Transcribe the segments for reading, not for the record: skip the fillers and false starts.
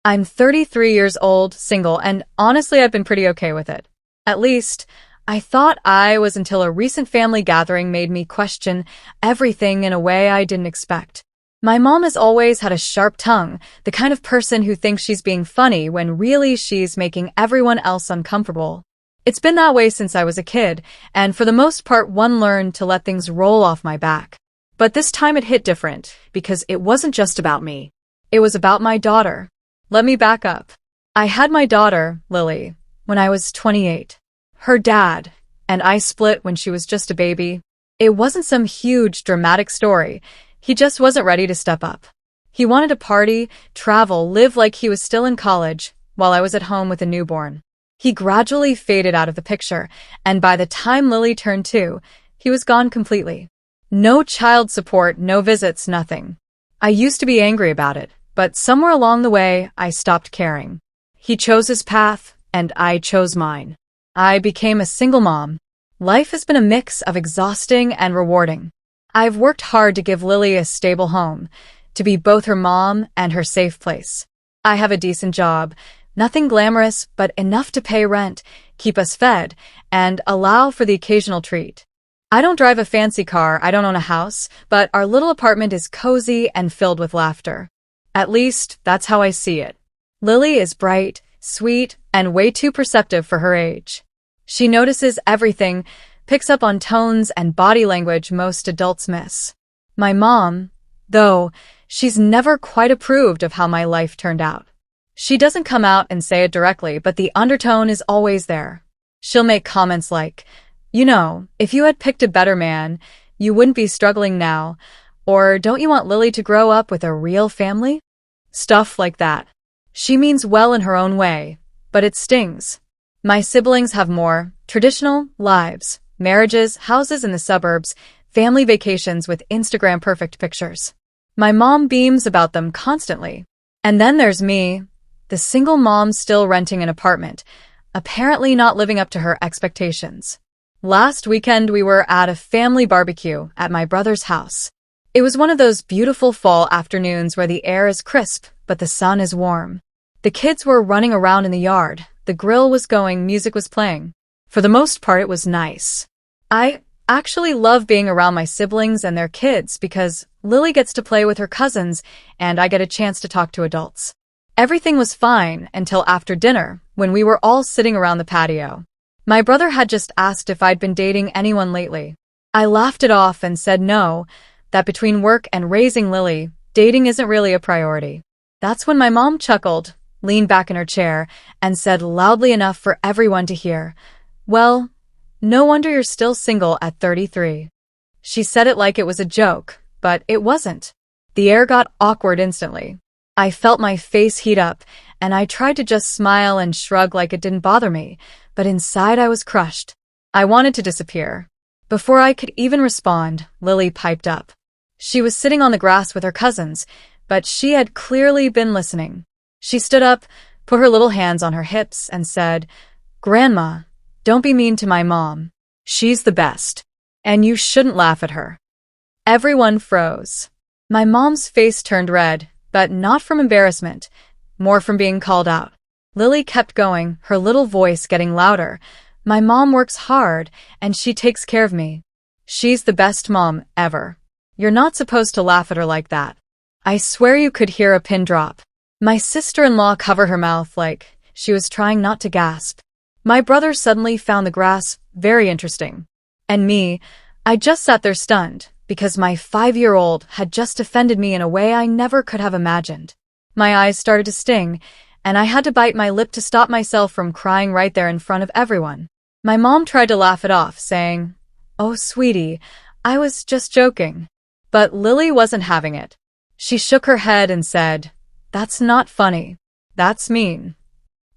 I'm 33 years old, single, and honestly, I've been pretty okay with it. At least, I thought I was until a recent family gathering made me question everything in a way I didn't expect. My mom has always had a sharp tongue, the kind of person who thinks she's being funny when really she's making everyone else uncomfortable. It's been that way since I was a kid, and for the most part one learned to let things roll off my back. But this time it hit different, because it wasn't just about me. It was about my daughter. Let me back up. I had my daughter, Lily, when I was 28. Her dad and I split when she was just a baby. It wasn't some huge, dramatic story. He just wasn't ready to step up. He wanted to party, travel, live like he was still in college, while I was at home with a newborn. He gradually faded out of the picture, and by the time Lily turned 2, he was gone completely. No child support, no visits, nothing. I used to be angry about it, but somewhere along the way, I stopped caring. He chose his path, and I chose mine. I became a single mom. Life has been a mix of exhausting and rewarding. I've worked hard to give Lily a stable home, to be both her mom and her safe place. I have a decent job, nothing glamorous, but enough to pay rent, keep us fed, and allow for the occasional treat. I don't drive a fancy car, I don't own a house, but our little apartment is cozy and filled with laughter. At least, that's how I see it. Lily is bright, sweet, and way too perceptive for her age. She notices everything, picks up on tones and body language most adults miss. My mom, though, she's never quite approved of how my life turned out. She doesn't come out and say it directly, but the undertone is always there. She'll make comments like, "You know, if you had picked a better man, you wouldn't be struggling now," or "Don't you want Lily to grow up with a real family?" Stuff like that. She means well in her own way, but it stings. My siblings have more traditional lives, marriages, houses in the suburbs, family vacations with Instagram-perfect pictures. My mom beams about them constantly. And then there's me, the single mom still renting an apartment, apparently not living up to her expectations. Last weekend, we were at a family barbecue at my brother's house. It was one of those beautiful fall afternoons where the air is crisp, but the sun is warm. The kids were running around in the yard, the grill was going, music was playing. For the most part, it was nice. I actually love being around my siblings and their kids because Lily gets to play with her cousins and I get a chance to talk to adults. Everything was fine until after dinner, when we were all sitting around the patio. My brother had just asked if I'd been dating anyone lately. I laughed it off and said no, that between work and raising Lily, dating isn't really a priority. That's when my mom chuckled, leaned back in her chair, and said loudly enough for everyone to hear, "Well, no wonder you're still single at 33. She said it like it was a joke, but it wasn't. The air got awkward instantly. I felt my face heat up, and I tried to just smile and shrug like it didn't bother me, but inside I was crushed. I wanted to disappear. Before I could even respond, Lily piped up. She was sitting on the grass with her cousins, but she had clearly been listening. She stood up, put her little hands on her hips, and said, "Grandma, don't be mean to my mom. She's the best. And you shouldn't laugh at her." Everyone froze. My mom's face turned red, but not from embarrassment, more from being called out. Lily kept going, her little voice getting louder. "My mom works hard, and she takes care of me. She's the best mom ever. You're not supposed to laugh at her like that." I swear you could hear a pin drop. My sister-in-law covered her mouth like she was trying not to gasp. My brother suddenly found the grass very interesting. And me, I just sat there stunned, because my 5-year-old had just offended me in a way I never could have imagined. My eyes started to sting, and I had to bite my lip to stop myself from crying right there in front of everyone. My mom tried to laugh it off, saying, "Oh, sweetie, I was just joking." But Lily wasn't having it. She shook her head and said, "That's not funny. That's mean."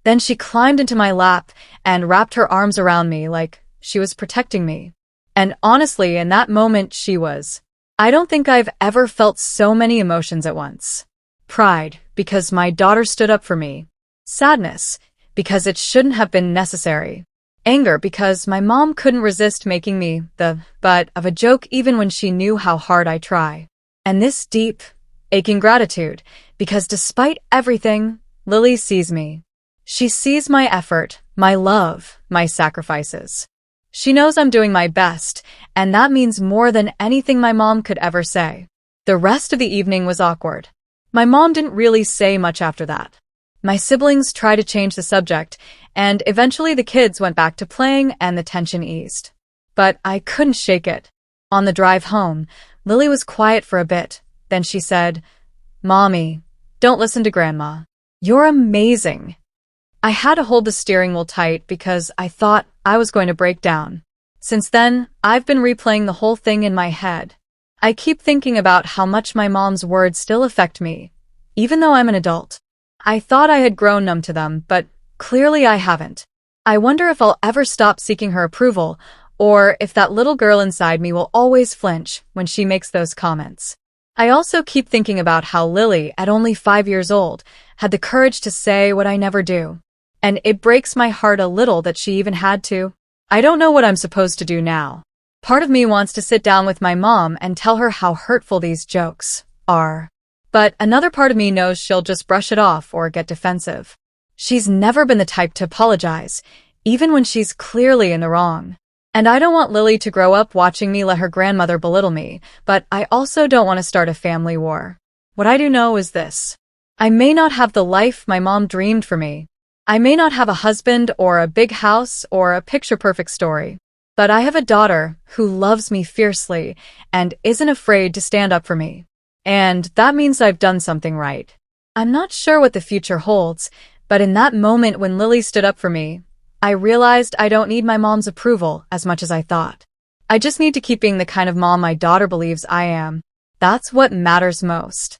Then she climbed into my lap and wrapped her arms around me like she was protecting me. And honestly, in that moment, she was. I don't think I've ever felt so many emotions at once. Pride, because my daughter stood up for me. Sadness, because it shouldn't have been necessary. Anger, because my mom couldn't resist making me the butt of a joke even when she knew how hard I try. And this deep, aching gratitude, because despite everything, Lily sees me. She sees my effort, my love, my sacrifices. She knows I'm doing my best, and that means more than anything my mom could ever say. The rest of the evening was awkward. My mom didn't really say much after that. My siblings tried to change the subject, and eventually the kids went back to playing and the tension eased. But I couldn't shake it. On the drive home, Lily was quiet for a bit. Then she said, "Mommy, don't listen to Grandma. You're amazing." I had to hold the steering wheel tight because I thought I was going to break down. Since then, I've been replaying the whole thing in my head. I keep thinking about how much my mom's words still affect me, even though I'm an adult. I thought I had grown numb to them, but clearly I haven't. I wonder if I'll ever stop seeking her approval, or if that little girl inside me will always flinch when she makes those comments. I also keep thinking about how Lily, at only 5 years old, had the courage to say what I never do. And it breaks my heart a little that she even had to. I don't know what I'm supposed to do now. Part of me wants to sit down with my mom and tell her how hurtful these jokes are. But another part of me knows she'll just brush it off or get defensive. She's never been the type to apologize, even when she's clearly in the wrong. And I don't want Lily to grow up watching me let her grandmother belittle me, but I also don't want to start a family war. What I do know is this. I may not have the life my mom dreamed for me. I may not have a husband or a big house or a picture-perfect story. But I have a daughter who loves me fiercely and isn't afraid to stand up for me. And that means I've done something right. I'm not sure what the future holds, but in that moment when Lily stood up for me, I realized I don't need my mom's approval as much as I thought. I just need to keep being the kind of mom my daughter believes I am. That's what matters most.